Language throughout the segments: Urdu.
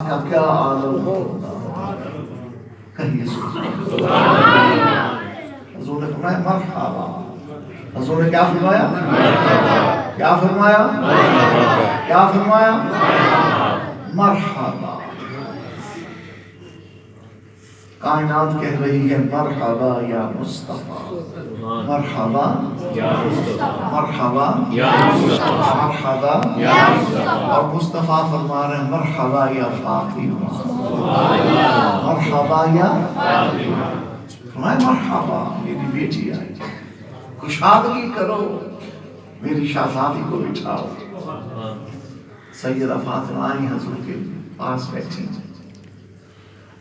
کا کیا عالم ہوگا، کہیے حضور نے فرمایا مرحبا. حضور نے کیا فرمایا؟ کیا فرمایا؟ کیا فرمایا؟ مرحبا. کائنات کہہ رہی ہے مرحبا یا مصطفیٰ، مرحبا یا مصطفیٰ، مرحبا یا مصطفیٰ، مرحبا یا مصطفیٰ. اور مصطفیٰ فرما رہے ہیں مرحبا یا فاطمہ، مرحبا یا فاطمہ. فرمائے مرحبا میری بیٹی آئی، کشادگی کرو، میری شہزادی کو بٹھاؤ. سیدہ فاطمہ آئی، حضور کے پاس بیٹھی.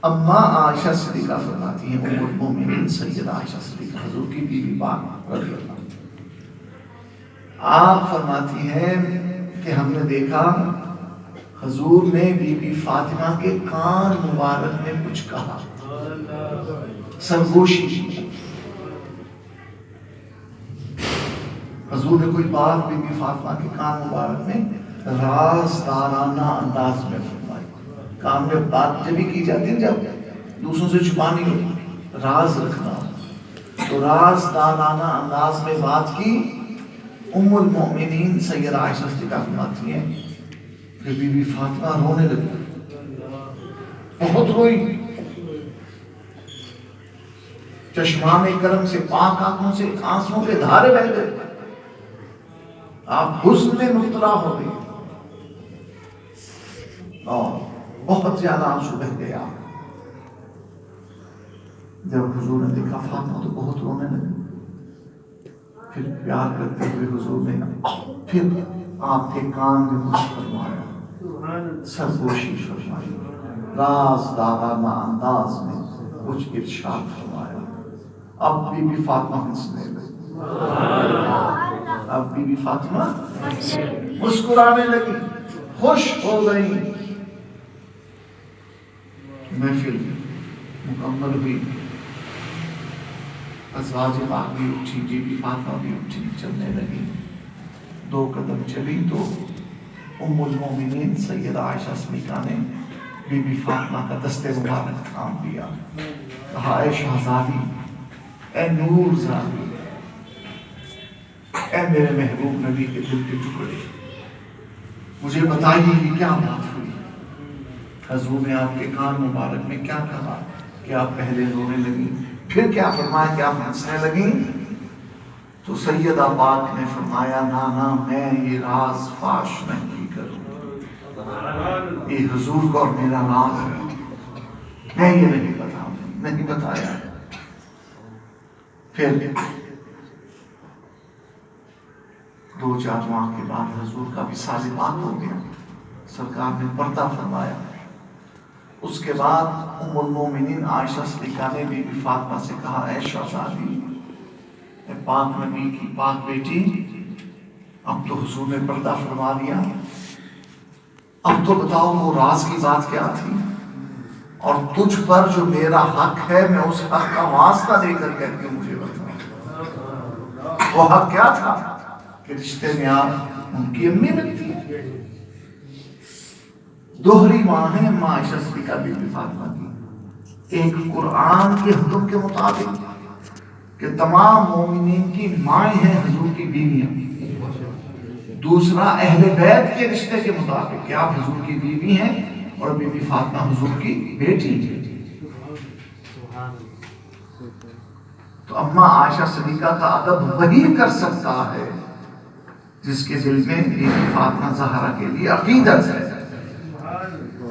اماں عائشہ صدیقہ فرماتی ہیں، ام المومنین سیدہ عائشہ صدیقہ حضور کی بیوی پاک رضی اللہ عنہ، آپ فرماتی ہیں کہ ہم نے دیکھا حضور نے بی بی فاطمہ کے کان مبارک میں کچھ کہا، سرگوشی. حضور نے کوئی بات بی بی فاطمہ کے کان مبارک میں رازدارانہ انداز میں فرمائی. کام میں بات جب بھی کی جاتی ہے جب دوسروں سے چھپانی ہو، راز رکھنا، تو رازدارانہ انداز میں بات کی. ام المؤمنین سیدہ عائشہ صدیقہ فرماتی ہیں کہ بی بی فاطمہ رونے لگی، بہت روئی، چشمان کرم سے پاک آنکھوں سے آنسوں کے دھارے بہہ گئے، آپ حزن میں مبتلا ہو گئی اور بہت زیادہ آنسو بہہ گیا. جب حضور نے دیکھا فاطمہ تو بہت رونے لگی، پھر پیار کرتے ہوئے حضور نے پھر آپ کے کان میں کچھ فرمایا، سرگوشی فرمائی، رازدارانہ انداز میں کچھ ارشاد فرمایا. اب بی بی فاطمہ ہنسنے لگی، اب بی بی فاطمہ مسکرانے لگی، خوش ہو گئی. محفل مکمل ہوئی، ازواج پاک بھی اٹھی، بی بی فاطمہ بھی اٹھی، چلنے لگی. 2 قدم چلی تو ام المومنین سیدہ عائشہ صدیقہ نے بی بی فاطمہ کا دستے مبارک تھام دیا، کہا اے شہزادی، اے نور زادی، اے میرے محبوب نبی کے دل کے ٹکڑے، مجھے بتائیے یہ کیا بات ہوئی؟ حضور نے آپ کے کان مبارک میں کیا کہا کہ آپ پہلے رونے لگی، پھر کیا فرمایا کہ آپ ہنسنے لگیں؟ تو سیدہ پاک نے فرمایا نانا میں یہ راز فاش نہیں کروں، یہ حضور کو اور میرا راز ہے، میں یہ نہیں بتاؤں، نہیں بتایا. پھر 2-4 ماہ کے بعد حضور کا وصال پاک ہو گیا، سرکار نے پردہ فرمایا. اس کے بعد ام المومنین عائشہ صدیقہ نے بی بی فاطمہ سے کہا اے شہزادی، اے پاک نبی کی پاک بیٹی، اب تو حضور نے پردہ فرما دیا، اب تو بتاؤ وہ راز کی بات کیا تھی، اور تجھ پر جو میرا حق ہے میں اس حق کا واسطہ دے کر کہتی ہوں مجھے بتاؤ وہ حق کیا تھا کہ رشتے میں آپ ان کی امی بنتی ہیں. دوہری ماں ہے اماں عائشہ صدیقہ بی بی فاطمہ کی، ایک قرآن کے حکم کے مطابق کہ تمام مومنین کی مائیں ہیں حضور کی بیویاں، دوسرا اہل بیت کے رشتے کے مطابق کہ آپ حضور کی بیوی ہیں اور بی بی فاطمہ حضور کی بیٹی ہیں. تو اماں عائشہ صدیقہ کا ادب وہی کر سکتا ہے جس کے دل میں بی بی فاطمہ زہرا کے لیے عقیدت ہے.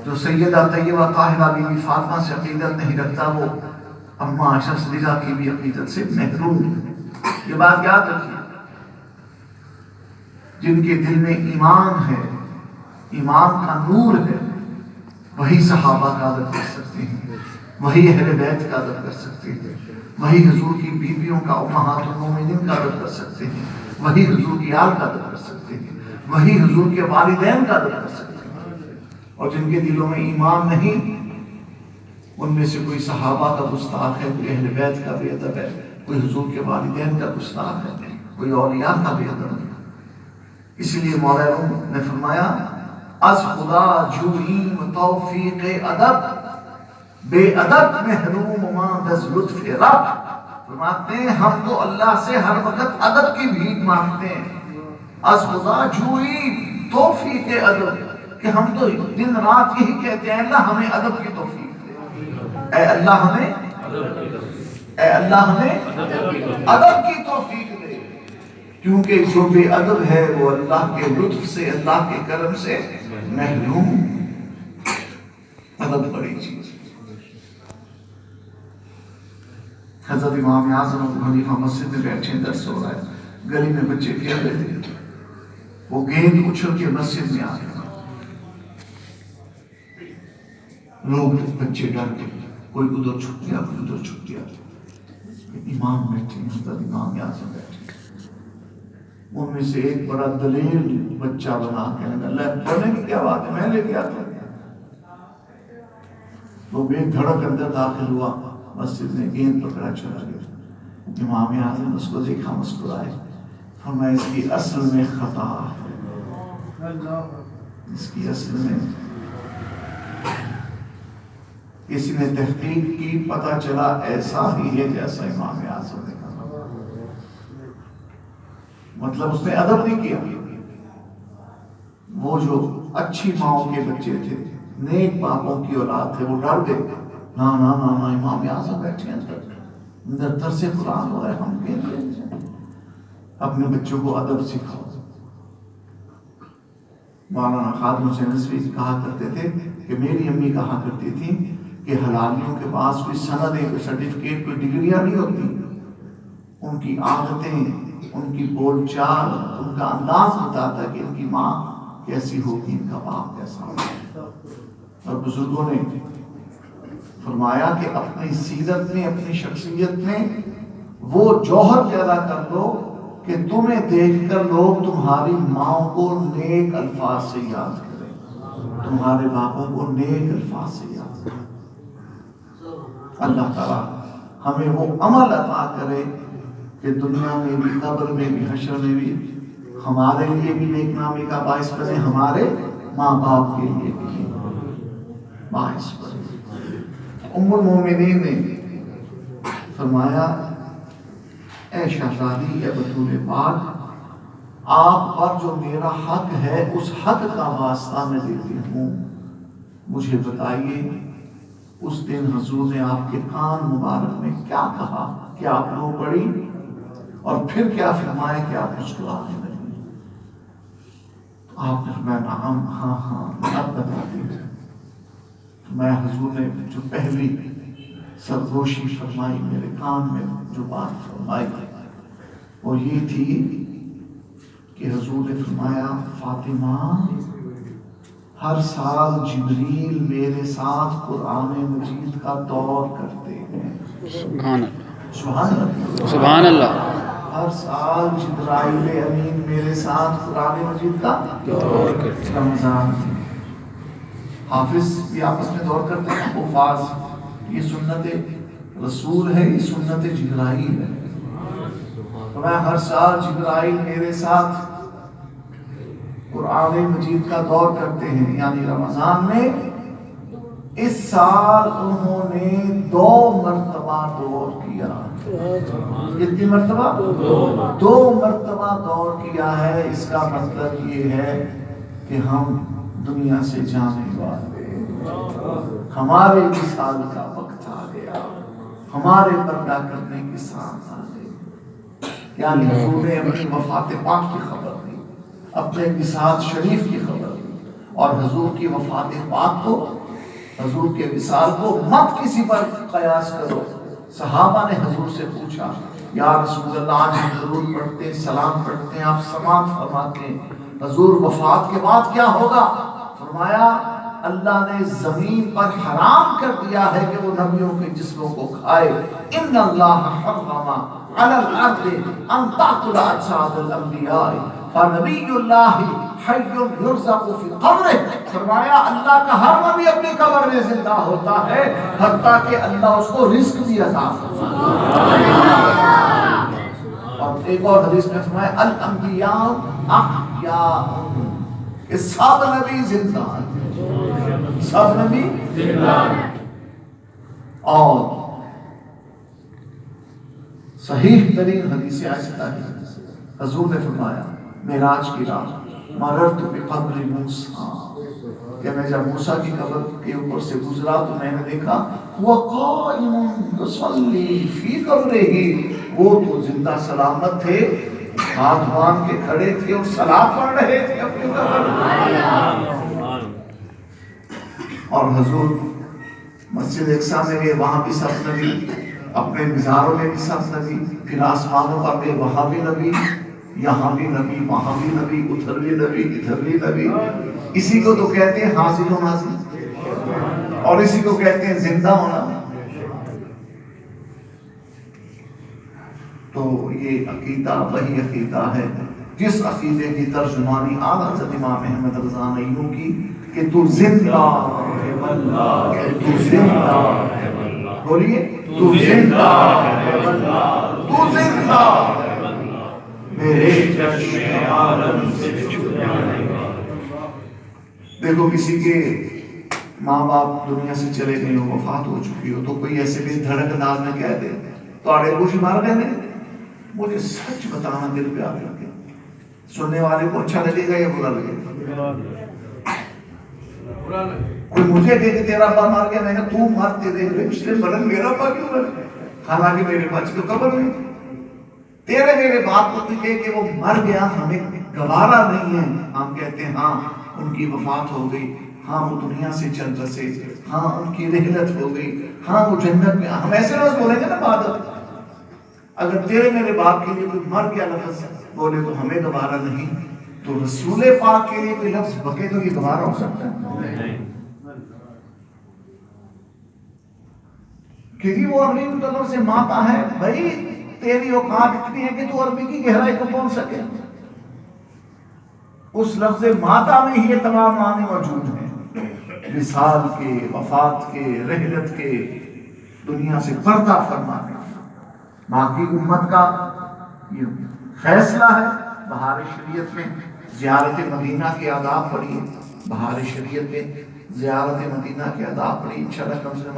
جو سیدہ طیبہ طاہرہ بی بی فاطمہ سے عقیدت نہیں رکھتا وہ اماں عائشہ صدیقہ کی بھی عقیدت سے محروم ہے. یہ بات یاد رکھیے، جن کے دل میں ایمان ہے، ایمان کا نور ہے، وہی صحابہ کا ادب کر سکتے ہیں، وہی اہل بیت کا ادب کر سکتے ہیں، وہی حضور کی بیویوں کا امہات المومنین کا ادب کر سکتے ہیں، وہی حضور کی آل کا ادب کر سکتے ہیں، وہی حضور کے والدین کا ادب کر سکتے ہیں. اور جن کے دلوں میں ایمان نہیں، ان میں سے کوئی صحابہ کا گستاخ ہے، کوئی اہل بیت کا بے ادب ہے، کوئی حضور کے والدین کا گستاخ ہے، کوئی اولیاء کا بے ادب ہے. اس لیے مولا روم نے فرمایا از خدا جوئیم توفیق ادب، بے ادب محروم ماند از لطف رب. فرماتے ہیں ہم تو اللہ سے ہر وقت ادب کی بھیک مانگتے ہیں. از خدا جوئیم توفیق ادب، کہ ہم تو دن رات یہی کہتے ہیں اللہ ہمیں ادب کی توفیق دے، اے اللہ ہمیں ادب کی توفیق دے. کیونکہ جو بے ادب ہے وہ اللہ کے لطف سے، اللہ کے کرم سے محروم. ادب بڑی چیز. حضرت امام اعظم ابو حنیفہ مسجد میں بیٹھے درس ہو رہا ہے، گلی میں بچے کھیل رہے تھے، وہ گیند اچھل کے مسجد میں آ گئے. لوگ بچے ڈر گئے، کوئی ادھر چھپ گیا کوئی ادھر چھپ گیا. امام بیٹھے، حضرت امام اعظم بیٹھے. ان میں سے ایک بڑا دلیل بچہ بنا کے لگا پڑھنے کی کیا بات ہے، میں لے کے آتا ہوں. وہ بے دھڑک اندر داخل ہوا مسجد میں، گیند پکڑا چلا گیا. امام اعظم اس کو دیکھا، مسکرائے، فرمایا اس کی اصل میں خطا ہے، اس کی اصل میں. کسی نے تحقیق کی، پتہ چلا ایسا ہی ہے جیسا امام اعظم نے کہا. مطلب اس نے ادب نہیں کیا. وہ جو اچھی ماؤں کے بچے تھے، نیک باپوں کی اولاد تھے، وہ ڈر گئے. نا نا نا نا، امام اعظم بیٹھے ہیں اندر درس قرآن ہو رہا ہے، ہم کہیں اپنے بچوں کو ادب سکھاؤ. مولانا خادم حسین نصفی کہا کرتے تھے کہ میری امی کہا کرتی تھی کہ حلالیوں کے پاس کوئی سندیں، کوئی سرٹیفکیٹ، کوئی ڈگریاں نہیں ہوتی. ان کی عادتیں، ان کی بول چال، ان کا انداز بتاتا ہے کہ ان کی ماں کیسی ہوگی، ان کا باپ کیسا ہوگا. اور بزرگوں نے فرمایا کہ اپنی سیرت میں، اپنی شخصیت میں وہ جوہر پیدا کر دو کہ تمہیں دیکھ کر لوگ تمہاری ماں کو نیک الفاظ سے یاد کریں، تمہارے باپوں کو نیک الفاظ سے یاد کریں. اللہ تعالیٰ ہمیں وہ عمل عطا کرے کہ دنیا میں بھی، قبر میں بھی، حشر میں بھی ہمارے لیے بھی نیک نامی کا باعث بنے، ہمارے ماں باپ کے لیے بھی باعث بنے. ام المومنین نے فرمایا اے شہزادی، اے بطول پاک، آپ پر جو میرا حق ہے اس حق کا واسطہ میں دیتی ہوں، مجھے بتائیے اس دن حضور نے آپ کے کان مبارک میں کیا کہا، کیا آپ رو پڑی، اور پھر کیا فرمایا کہ آپ مسکرانے لگی. آپ نے فرمایا نعم، ہاں ہاں، اب بتاتی ہوں. میں حضور نے جو پہلی سرگوشی فرمائی، میرے کان میں جو بات فرمائی وہ یہ تھی کہ حضور نے فرمایا فاطمہ، ہر سال جبریل میرے ساتھ قرآن مجید کا دور کرتے ہیں. سبحان اللہ، سبحان اللہ، سبحان اللہ. ہر سال جبرائیل امین میرے ساتھ قرآن مجید کا دور کرتے ہیں. رمضان حافظ بھی آپس میں دور کرتے ہیں، حفاظ. یہ سنت رسول ہے، یہ سنت جبرائیل ہے. تو میں ہر سال جبرائیل میرے ساتھ قرآن مجید کا دور کرتے ہیں، یعنی رمضان میں. اس سال انہوں نے 2 مرتبہ دور کیا. کتنی مرتبہ؟ 2 مرتبہ دور کیا ہے. اس کا مطلب یہ ہے کہ ہم دنیا سے جانے والے، ہمارے وصال کا وقت آ گیا، ہمارے پردہ کرنے کی ساتھ آ گئی. یعنی حضور نے اپنی وفات پاک کی خبر دی، اپنے وصال شریف کی خبر دی. اور حضور کی وفات پاک کو، حضور کے وصال کو مت کسی پر قیاس کرو. صحابہ نے حضور سے پوچھا یا رسول اللہ، آج ہم درود پڑھتے ہیں، سلام پڑھتے ہیں، آپ سماعت فرماتے ہیں، حضور وفات کے بعد کیا ہوگا؟ فرمایا اللہ نے زمین پر حرام کر دیا ہے کہ وہ نبیوں کے جسموں کو کھائے. ان اللہ حرم علی الارض ان تاکل اجساد الانبیاء فنبی اللہ حی یرزق فی قبرہ. فرمایا اللہ کا ہر نبی اپنی قبر میں زندہ ہوتا ہے، حتیٰ کہ اللہ اس کو رزق بھی عطا فرماتا ہے. اور ایک اور حدیث میں فرمایا الانبیاء احیاء کہ سب نبی زندہ ہیں، سب نبی زندہ ہیں۔ اور صحیح ترین حدیث عائشہ ہے، حضور نے فرمایا معراج کی رات مررت بقبر موسیٰ، کہ میں جب موسیٰ کی قبر کے اوپر سے گزرا تو میں نے دیکھا وہ قائم یصلی فی قبرہ، وہ تو زندہ سلامت تھے، ہاتھ باندھ کے کھڑے تھے اور صلاۃ پڑھ رہے تھے اپنی قبر۔ اور حضور مسجد اقصیٰ میں گئے، وہاں بھی سب نبی، اپنے مزاروں میں بھی سب نبی، پھر آسمانوں پر گئے، وہاں بھی نبی، یہاں بھی نبی، وہاں بھی نبی، ادھر بھی نبی، ادھر بھی نبی۔ اسی کو تو کہتے ہیں حاضر و ناظر، اور اسی کو کہتے ہیں زندہ ہونا۔ تو یہ عقیدہ وہی عقیدہ ہے جس عقیدے کی ترجمانی اعلیٰ حضرت امام احمد رضا نے یوں کی کہ تو زندہ ہے واللہ، تو زندہ ہے واللہ، بولیے تو زندہ ہے واللہ، تو زندہ ہے واللہ، میرے چشم عالم سے چھپ جانے گا۔ دیکھو کسی کے ماں باپ دنیا سے چلے گئے ہو، وفات ہو چکی ہو، تو کوئی ایسے بھی دھڑک انداز میں کہہ دے تو آڑے کچھ مار گئے نہیں، مجھے سچ بتانا دل پہ آ گیا، سننے والے کو اچھا لگے گا یا برا لگے گا؟ کوئی مجھے کہے کہ تیرا ابا مار گیا، میں نے تو مارتے دیکھ رہے پچھلے برن میرا ابا کیوں مر گیا؟ حالانکہ میرے بچ کو قبر نہیں تھی۔ تیرے میرے باپ کو کہے کہ وہ مر گیا، ہمیں گوارا نہیں ہے، ہم کہتے ہیں ہاں ان کی وفات ہو گئی، ہاں وہ دنیا سے چل بسے، ہاں ان کی رحلت ہو گئی، ہاں وہ جنت میں، ہم ایسے روز بولیں گے نا بعد۔ اگر تیرے میرے باپ کے لیے کوئی مر گیا لفظ بولے تو ہمیں گوارا نہیں، تو رسول پاک کے لیے کوئی لفظ بکے تو یہ گوارا ہو سکتا ہے؟ کیونکہ وہ عربی مطلب سے ماتا ہے، بھائی تیری اوقات اتنی ہے کہ تو عربی کی گہرائی کو پہنچ سکے۔ اس لفظ ماتا میں ہی یہ تمام معنی موجود ہیں، وصال کے، وفات کے، رحلت کے، دنیا سے پردہ فرمانے۔ باقی امت کا یہ فیصلہ ہے۔ بہار شریعت میں زیارت مدینہ کے آداب پڑھیے، بہار شریعت میں زیارت مدینہ کے آداب پڑھیے، انشاءاللہ کم سے کم